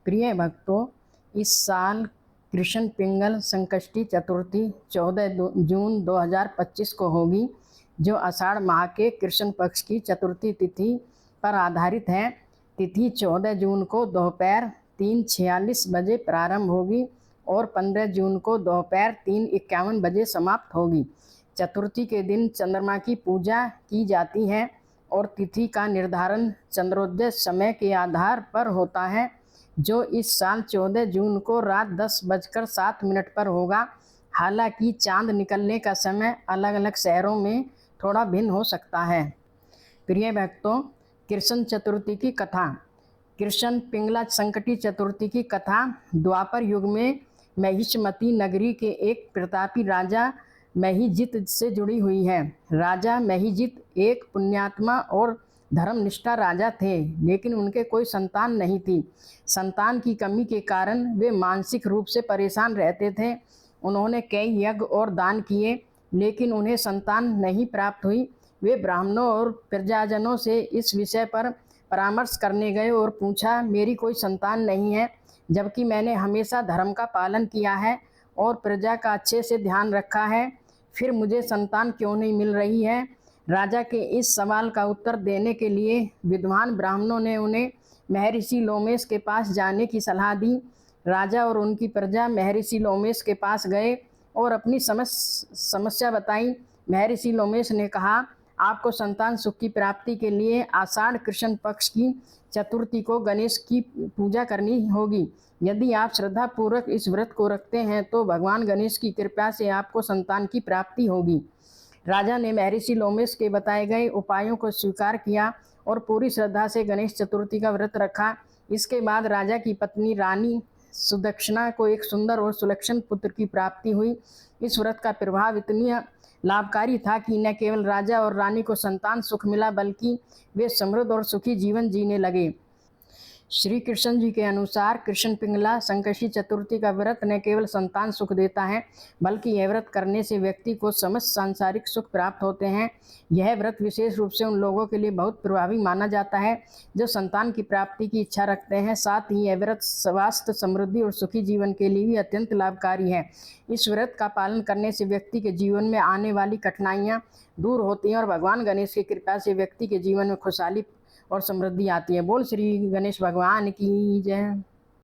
प्रिय भक्तों, इस साल कृष्ण पिंगल संकष्टी चतुर्थी 14 जून 2025 को होगी, जो आषाढ़ माह के कृष्ण पक्ष की चतुर्थी तिथि पर आधारित है। तिथि 14 जून को दोपहर 3:46 बजे प्रारंभ होगी और 15 जून को दोपहर 3:51 बजे समाप्त होगी। चतुर्थी के दिन चंद्रमा की पूजा की जाती है और तिथि का निर्धारण चंद्रोदय समय के आधार पर होता है, जो इस साल 14 जून को रात 10:07 पर होगा। हालांकि चांद निकलने का समय अलग अलग शहरों में थोड़ा भिन्न हो सकता है। प्रिय भक्तों, कृष्ण चतुर्थी की कथा। कृष्ण पिंगला संकटी चतुर्थी की कथा द्वापर युग में महिष्मती नगरी के एक प्रतापी राजा महिजित से जुड़ी हुई है। राजा महिजित एक पुण्यात्मा और धर्मनिष्ठा राजा थे, लेकिन उनके कोई संतान नहीं थी। संतान की कमी के कारण वे मानसिक रूप से परेशान रहते थे। उन्होंने कई यज्ञ और दान किए, लेकिन उन्हें संतान नहीं प्राप्त हुई। वे ब्राह्मणों और प्रजाजनों से इस विषय पर परामर्श करने गए और पूछा, मेरी कोई संतान नहीं है, जबकि मैंने हमेशा धर्म का पालन किया है और प्रजा का अच्छे से ध्यान रखा है, फिर मुझे संतान क्यों नहीं मिल रही है। राजा के इस सवाल का उत्तर देने के लिए विद्वान ब्राह्मणों ने उन्हें महर्षि लोमेश के पास जाने की सलाह दी। राजा और उनकी प्रजा महर्षि लोमेश के पास गए और अपनी समस्या बताई। महर्षि लोमेश ने कहा, आपको संतान सुख की प्राप्ति के लिए आषाढ़ कृष्ण पक्ष की चतुर्थी को गणेश की पूजा करनी होगी। यदि आप श्रद्धा पूर्वक इस व्रत को रखते हैं तो भगवान गणेश की कृपा से आपको संतान की प्राप्ति होगी। राजा ने महर्षि लोमेश के बताए गए उपायों को स्वीकार किया और पूरी श्रद्धा से गणेश चतुर्थी का व्रत रखा। इसके बाद राजा की पत्नी रानी सुदक्षिणा को एक सुंदर और सुलक्षण पुत्र की प्राप्ति हुई। इस व्रत का प्रभाव इतनी लाभकारी था कि न केवल राजा और रानी को संतान सुख मिला, बल्कि वे समृद्ध और सुखी जीवन जीने लगे। श्री कृष्ण जी के अनुसार कृष्ण पिंगला संकष्टी चतुर्थी का व्रत न केवल संतान सुख देता है, बल्कि यह व्रत करने से व्यक्ति को समस्त सांसारिक सुख प्राप्त होते हैं। यह व्रत विशेष रूप से उन लोगों के लिए बहुत प्रभावी माना जाता है जो संतान की प्राप्ति की इच्छा रखते हैं। साथ ही यह व्रत स्वास्थ्य, समृद्धि और सुखी जीवन के लिए भी अत्यंत लाभकारी है। इस व्रत का पालन करने से व्यक्ति के जीवन में आने वाली कठिनाइयाँ दूर होती हैं और भगवान गणेश की कृपा से व्यक्ति के जीवन में खुशहाली और समृद्धि आती है। बोल श्री गणेश भगवान की जय।